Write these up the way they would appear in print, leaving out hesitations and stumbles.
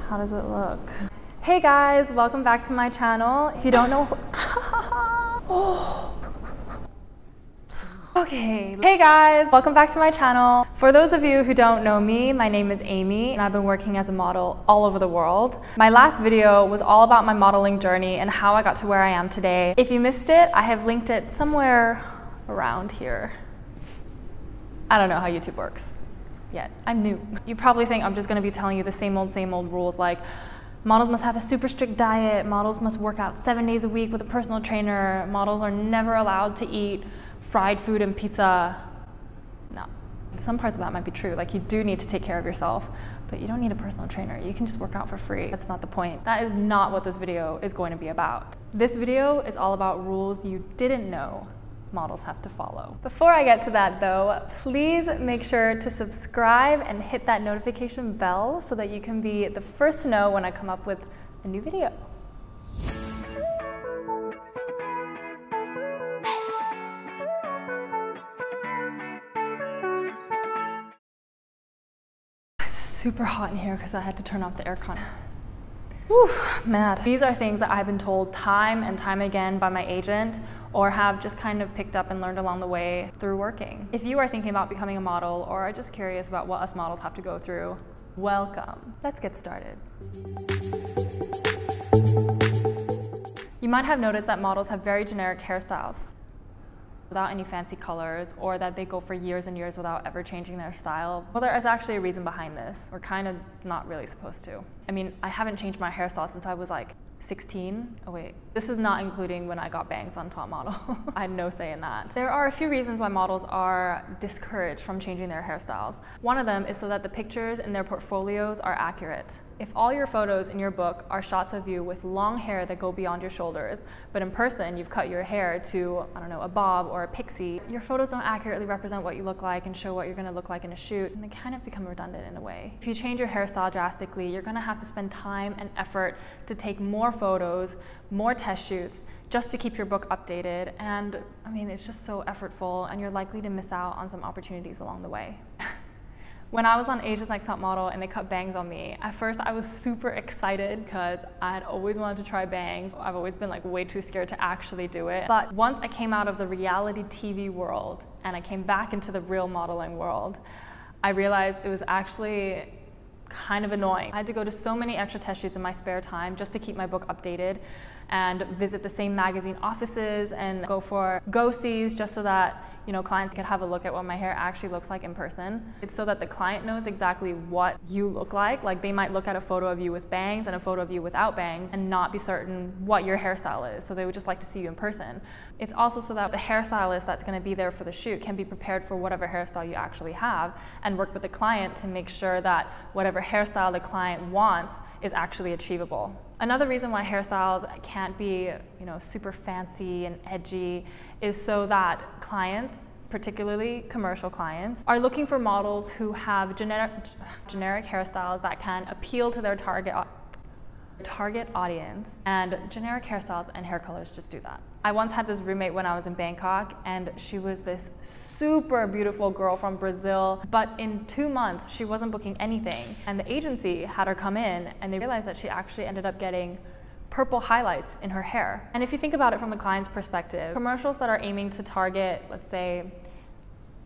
How does it look? Hey guys, welcome back to my channel. If you don't know, okay. Hey guys, welcome back to my channel. For those of you who don't know me, my name is Aimee and I've been working as a model all over the world. My last video was all about my modeling journey and how I got to where I am today. If you missed it, I have linked it somewhere around here. I don't know how YouTube works yet. I'm new. You probably think I'm just gonna be telling you the same old rules like models must have a super strict diet, models must work out 7 days a week with a personal trainer, models are never allowed to eat fried food and pizza. No, some parts of that might be true. Like you do need to take care of yourself, but you don't need a personal trainer. You can just work out for free. That's not the point. That is not what this video is going to be about. This video is all about rules you didn't know models have to follow. Before I get to that though, please make sure to subscribe and hit that notification bell so that you can be the first to know when I come up with a new video. It's super hot in here because I had to turn off the aircon. Whew, mad. These are things that I've been told time and time again by my agent or have just kind of picked up and learned along the way through working. If you are thinking about becoming a model or are just curious about what us models have to go through, welcome. Let's get started. You might have noticed that models have very generic hairstyles without any fancy colors, or that they go for years and years without ever changing their style. Well, there is actually a reason behind this. We're kind of not really supposed to. I mean, I haven't changed my hairstyle since I was like 16. Oh wait, this is not including when I got bangs on Top Model. I had no say in that. There are a few reasons why models are discouraged from changing their hairstyles. One of them is so that the pictures in their portfolios are accurate. If all your photos in your book are shots of you with long hair that go beyond your shoulders, but in person you've cut your hair to, I don't know, a bob or a pixie, your photos don't accurately represent what you look like and show what you're gonna look like in a shoot, and they kind of become redundant in a way. If you change your hairstyle drastically, you're gonna have to spend time and effort to take more photos, more test shoots, just to keep your book updated, and I mean, it's just so effortful, and you're likely to miss out on some opportunities along the way. When I was on Asia's Next Top Model and they cut bangs on me, at first I was super excited because I had always wanted to try bangs. I've always been like way too scared to actually do it. But once I came out of the reality TV world and I came back into the real modeling world, I realized it was actually kind of annoying. I had to go to so many extra test shoots in my spare time just to keep my book updated and visit the same magazine offices and go for go-sees just so that, you know, clients could have a look at what my hair actually looks like in person. It's so that the client knows exactly what you look like. Like they might look at a photo of you with bangs and a photo of you without bangs and not be certain what your hairstyle is. So they would just like to see you in person. It's also so that the hairstylist that's going to be there for the shoot can be prepared for whatever hairstyle you actually have and work with the client to make sure that whatever hairstyle the client wants is actually achievable. Another reason why hairstyles can't be, you know, super fancy and edgy is so that clients, particularly commercial clients, are looking for models who have generic hairstyles that can appeal to their target audience, and generic hairstyles and hair colors just do that. I once had this roommate when I was in Bangkok, and she was this super beautiful girl from Brazil, but in 2 months she wasn't booking anything, and the agency had her come in and they realized that she actually ended up getting purple highlights in her hair. And if you think about it from the client's perspective, commercials that are aiming to target, let's say,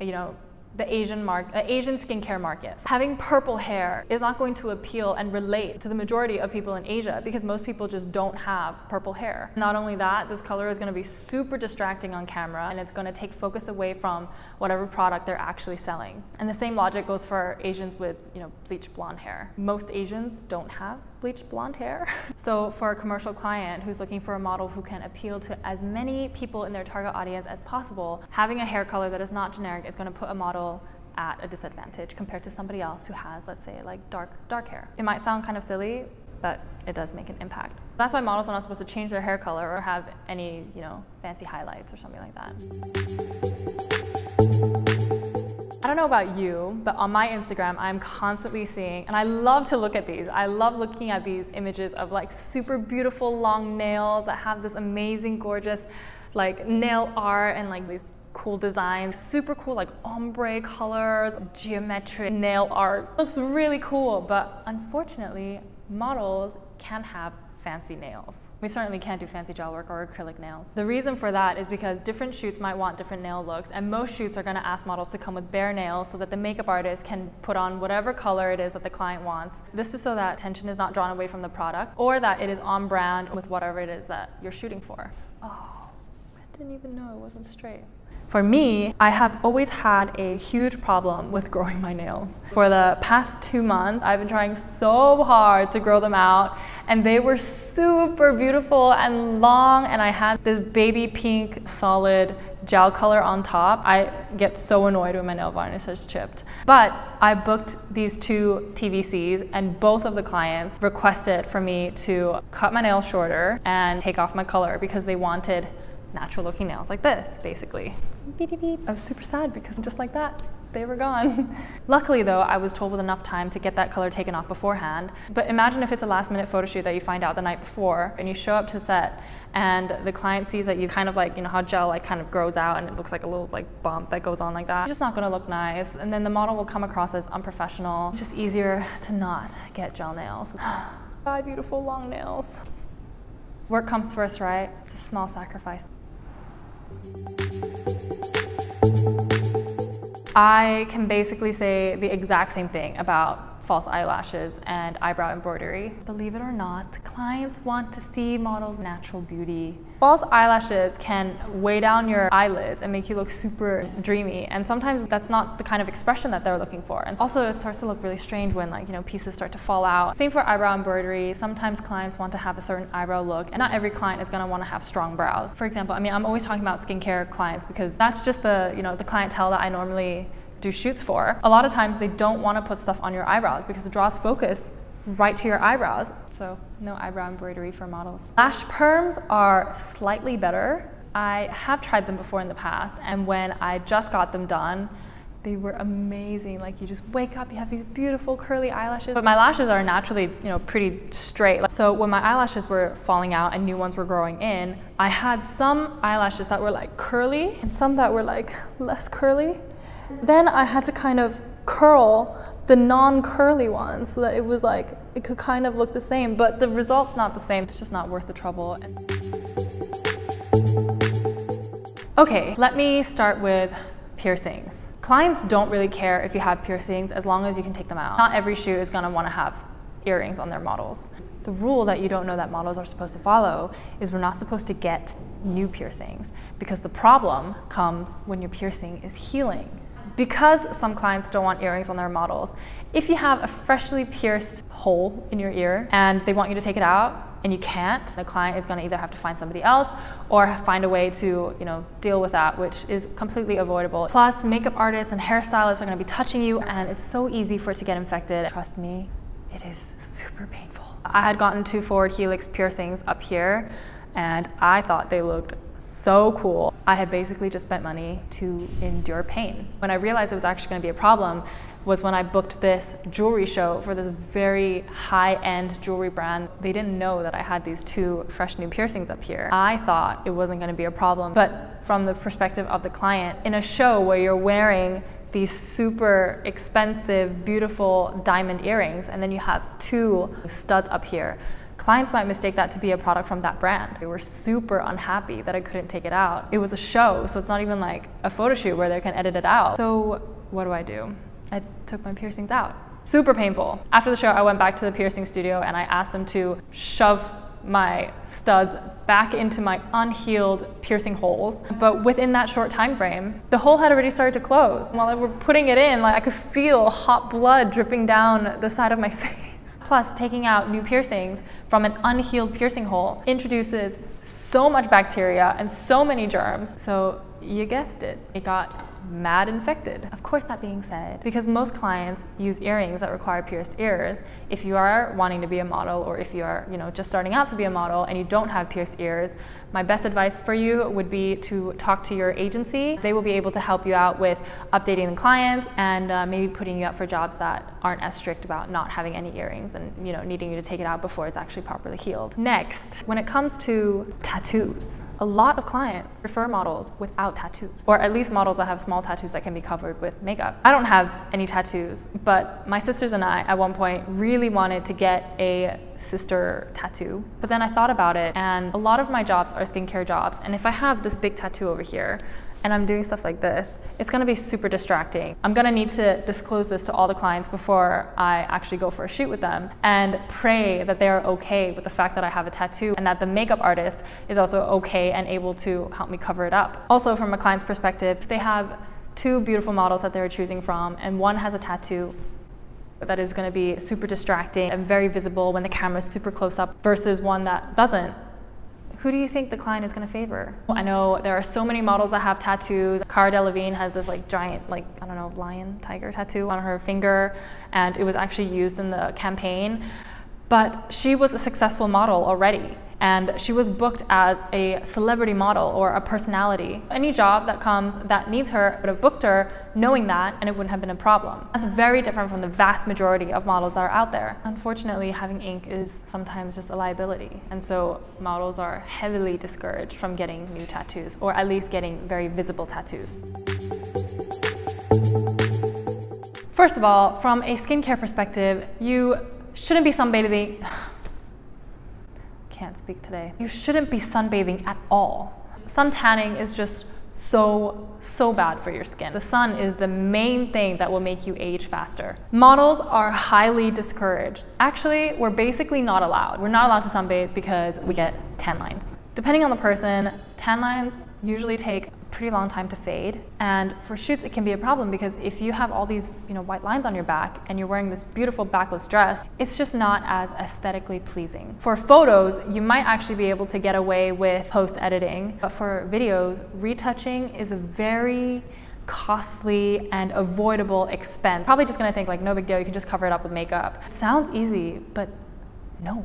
you know, the Asian skincare market, having purple hair is not going to appeal and relate to the majority of people in Asia because most people just don't have purple hair. Not only that, this color is going to be super distracting on camera and it's going to take focus away from whatever product they're actually selling. And the same logic goes for Asians with, you know, bleached blonde hair. Most Asians don't have bleached blonde hair. So for a commercial client who's looking for a model who can appeal to as many people in their target audience as possible, having a hair color that is not generic is going to put a model at a disadvantage compared to somebody else who has, let's say, like dark hair. It might sound kind of silly, but it does make an impact. That's why models are not supposed to change their hair color or have any, you know, fancy highlights or something like that. I don't know about you, but on my Instagram, I'm constantly seeing, and I love to look at these. I love looking at these images of like super beautiful long nails that have this amazing, gorgeous like nail art and like these cool designs, super cool like ombre colors, geometric nail art. Looks really cool, but unfortunately, models can have fancy nails. We certainly can't do fancy gel work or acrylic nails. The reason for that is because different shoots might want different nail looks, and most shoots are going to ask models to come with bare nails so that the makeup artist can put on whatever color it is that the client wants. This is so that attention is not drawn away from the product, or that it is on brand with whatever it is that you're shooting for. Oh, I didn't even know it wasn't straight. For me, I have always had a huge problem with growing my nails. For the past 2 months, I've been trying so hard to grow them out, and they were super beautiful and long, and I had this baby pink solid gel color on top. I get so annoyed when my nail varnish is chipped. But I booked these 2 TVCs, and both of the clients requested for me to cut my nails shorter and take off my color because they wanted natural looking nails like this, basically. Beep, beep, beep. I was super sad because just like that, they were gone. Luckily though, I was told with enough time to get that color taken off beforehand. But imagine if it's a last minute photo shoot that you find out the night before and you show up to set and the client sees that you kind of like, you know how gel like kind of grows out and it looks like a little like bump that goes on like that. It's just not gonna look nice. And then the model will come across as unprofessional. It's just easier to not get gel nails. 5 beautiful long nails. Work comes first, right? It's a small sacrifice. I can basically say the exact same thing about false eyelashes and eyebrow embroidery. Believe it or not, clients want to see models' natural beauty. False eyelashes can weigh down your eyelids and make you look super dreamy, and sometimes that's not the kind of expression that they're looking for. And also it starts to look really strange when pieces start to fall out. Same for eyebrow embroidery. Sometimes clients want to have a certain eyebrow look, and not every client is going to want to have strong brows. For example, I'm always talking about skincare clients because that's just the clientele that I normally do shoots for. A lot of times they don't want to put stuff on your eyebrows because it draws focus right to your eyebrows. So no eyebrow embroidery for models. Lash perms are slightly better. I have tried them before in the past, and when I just got them done, they were amazing. Like, you just wake up, you have these beautiful curly eyelashes. But my lashes are naturally, pretty straight. So when my eyelashes were falling out and new ones were growing in, I had some eyelashes that were like curly and some that were like less curly. Then I had to kind of curl the non-curly ones so that it was like, it could kind of look the same, but the result's not the same. It's just not worth the trouble. Okay, let me start with piercings. Clients don't really care if you have piercings as long as you can take them out. Not every shoot is gonna wanna have earrings on their models. The rule that you don't know that models are supposed to follow is we're not supposed to get new piercings, because the problem comes when your piercing is healing. Because some clients don't want earrings on their models, if you have a freshly pierced hole in your ear and they want you to take it out and you can't, the client is going to either have to find somebody else or find a way to deal with that, which is completely avoidable. Plus, makeup artists and hairstylists are going to be touching you, and it's so easy for it to get infected. Trust me, it is super painful. I had gotten 2 forward helix piercings up here, and I thought they looked so cool. I had basically just spent money to endure pain. When I realized it was actually going to be a problem was when I booked this jewelry show for this very high-end jewelry brand. They didn't know that I had these 2 fresh new piercings up here. I thought it wasn't going to be a problem, but from the perspective of the client, in a show where you're wearing these super expensive, beautiful diamond earrings, and then you have 2 studs up here, clients might mistake that to be a product from that brand. They were super unhappy that I couldn't take it out. It was a show, so it's not even like a photo shoot where they can edit it out. So what do? I took my piercings out. Super painful. After the show, I went back to the piercing studio and I asked them to shove my studs back into my unhealed piercing holes. But within that short time frame, the hole had already started to close. While they were putting it in, I could feel hot blood dripping down the side of my face. Plus, taking out new piercings from an unhealed piercing hole introduces so much bacteria and so many germs. So you guessed it, it got mad infected. Of course, that being said, because most clients use earrings that require pierced ears, if you are wanting to be a model, or if you are just starting out to be a model and you don't have pierced ears, my best advice for you would be to talk to your agency. They will be able to help you out with updating the clients and maybe putting you up for jobs that aren't as strict about not having any earrings and needing you to take it out before it's actually properly healed. Next, when it comes to tattoos, a lot of clients prefer models without tattoos, or at least models that have small small tattoos that can be covered with makeup. I don't have any tattoos, but my sisters and I at one point really wanted to get a sister tattoo. But then I thought about it, and a lot of my jobs are skincare jobs, and if I have this big tattoo over here and I'm doing stuff like this, it's gonna be super distracting. I'm gonna need to disclose this to all the clients before I actually go for a shoot with them, and pray that they are okay with the fact that I have a tattoo and that the makeup artist is also okay and able to help me cover it up. Also, from a client's perspective, if they have two beautiful models that they're choosing from and one has a tattoo that is gonna be super distracting and very visible when the camera is super close up versus one that doesn't, who do you think the client is going to favor? I know there are so many models that have tattoos. Cara Delevingne has this like giant, like, I don't know, lion, tiger tattoo on her finger, and it was actually used in the campaign. But she was a successful model already, and she was booked as a celebrity model or a personality. Any job that comes that needs her would have booked her knowing that, and it wouldn't have been a problem. That's very different from the vast majority of models that are out there. Unfortunately, having ink is sometimes just a liability, and so models are heavily discouraged from getting new tattoos, or at least getting very visible tattoos. First of all, from a skincare perspective, you shouldn't be sunbathing. Can't speak today. You shouldn't be sunbathing at all. Sun tanning is just so bad for your skin. The sun is the main thing that will make you age faster. Models are highly discouraged. Actually, we're basically not allowed. We're not allowed to sunbathe because we get tan lines. Depending on the person, tan lines usually take a pretty long time to fade, and for shoots it can be a problem because if you have all these white lines on your back and you're wearing this beautiful backless dress, it's just not as aesthetically pleasing. For photos, you might actually be able to get away with post-editing, but for videos, retouching is a very costly and avoidable expense. Probably just gonna think like, no big deal, you can just cover it up with makeup. It sounds easy, but no,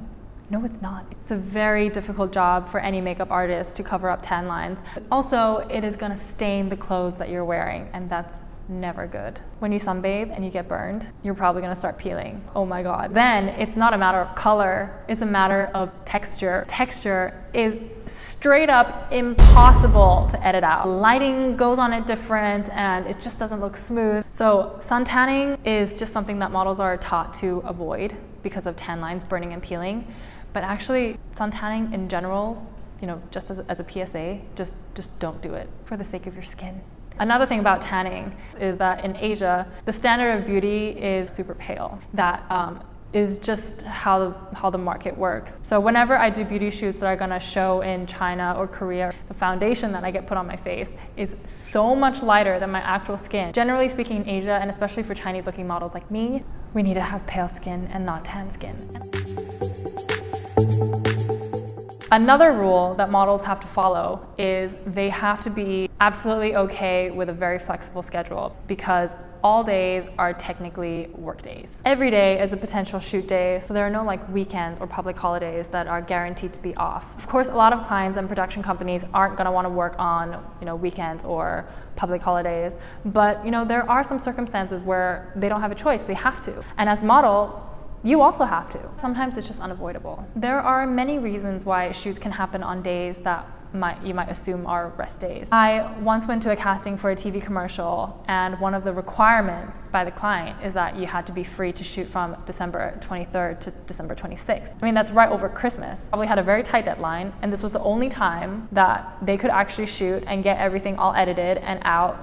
it's not. It's a very difficult job for any makeup artist to cover up tan lines. Also, it is gonna stain the clothes that you're wearing, and that's never good. When you sunbathe and you get burned, you're probably gonna start peeling. Oh my God. Then it's not a matter of color, it's a matter of texture. Texture is straight up impossible to edit out. Lighting goes on it different and it just doesn't look smooth. So sun tanning is just something that models are taught to avoid because of tan lines, burning and peeling. But actually, sun tanning in general, just as a PSA, just don't do it for the sake of your skin. Another thing about tanning is that in Asia, the standard of beauty is super pale. That is just how the market works. So whenever I do beauty shoots that are gonna show in China or Korea, the foundation that I get put on my face is so much lighter than my actual skin. Generally speaking, in Asia, and especially for Chinese looking models like me, we need to have pale skin and not tan skin. Another rule that models have to follow is they have to be absolutely okay with a very flexible schedule, because all days are technically work days. Every day is a potential shoot day, so there are no like weekends or public holidays that are guaranteed to be off. Of course, a lot of clients and production companies aren't going to want to work on weekends or public holidays, but there are some circumstances where they don't have a choice, they have to. And as model, you also have to. Sometimes it's just unavoidable. There are many reasons why shoots can happen on days that you might assume are rest days. I once went to a casting for a TV commercial, and one of the requirements by the client is that you had to be free to shoot from December 23rd to December 26th. I mean, that's right over Christmas. Probably had a very tight deadline, and this was the only time that they could actually shoot and get everything all edited and out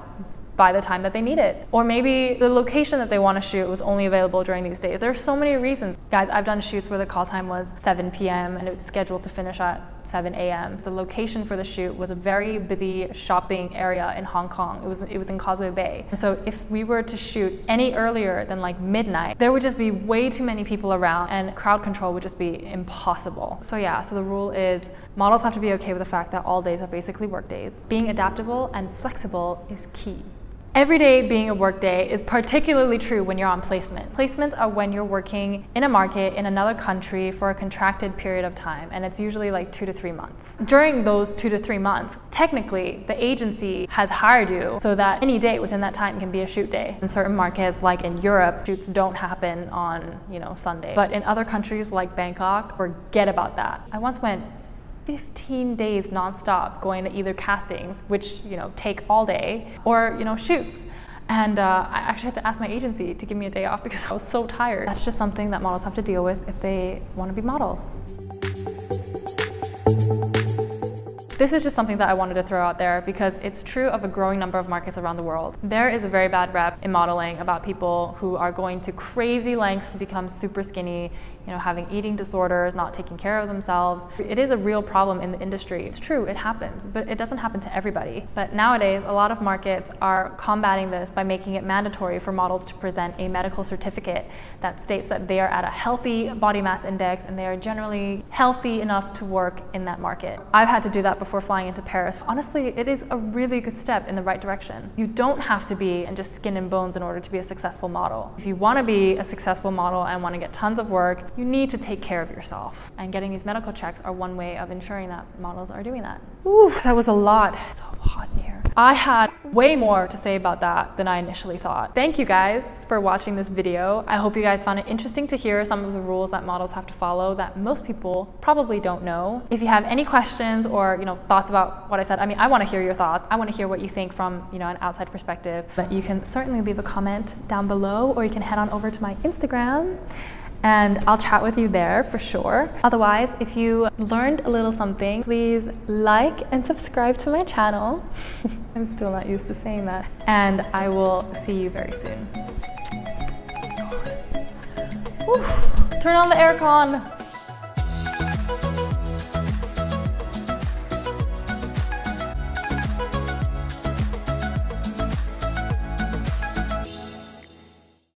by the time that they need it. Or maybe the location that they want to shoot was only available during these days. There are so many reasons. Guys, I've done shoots where the call time was 7 p.m. and it was scheduled to finish at 7 a.m. So the location for the shoot was a very busy shopping area in Hong Kong. It was in Causeway Bay. And so if we were to shoot any earlier than like midnight, there would just be way too many people around and crowd control would just be impossible. So yeah, so the rule is models have to be okay with the fact that all days are basically work days. Being adaptable and flexible is key. Every day being a work day is particularly true when you're on placement. Placements are when you're working in a market in another country for a contracted period of time, and it's usually like 2 to 3 months. During those 2 to 3 months, technically the agency has hired you so that any day within that time can be a shoot day. In certain markets, like in Europe, shoots don't happen on Sunday. But in other countries like Bangkok, forget about that. I once went 15 days nonstop going to either castings, which, you know, take all day, or, you know, shoots. And I actually had to ask my agency to give me a day off because I was so tired. That's just something that models have to deal with if they want to be models. This is just something that I wanted to throw out there because it's true of a growing number of markets around the world. There is a very bad rep in modeling about people who are going to crazy lengths to become super skinny, you know, having eating disorders, not taking care of themselves. It is a real problem in the industry. It's true, it happens, but it doesn't happen to everybody. But nowadays, a lot of markets are combating this by making it mandatory for models to present a medical certificate that states that they are at a healthy body mass index and they are generally healthy enough to work in that market. I've had to do that before flying into Paris. Honestly, it is a really good step in the right direction. You don't have to be in just skin and bones in order to be a successful model. If you want to be a successful model and want to get tons of work, you need to take care of yourself. And getting these medical checks are one way of ensuring that models are doing that. Oof, that was a lot. It's so hot in here. I had way more to say about that than I initially thought. Thank you guys for watching this video. I hope you guys found it interesting to hear some of the rules that models have to follow that most people probably don't know. If you have any questions or, you know, thoughts about what I said, I mean, I want to hear your thoughts. I want to hear what you think from, you know, an outside perspective. But you can certainly leave a comment down below, or you can head on over to my Instagram and I'll chat with you there for sure. Otherwise, if you learned a little something, please like and subscribe to my channel. I'm still not used to saying that. And I will see you very soon. Oof. Turn on the aircon.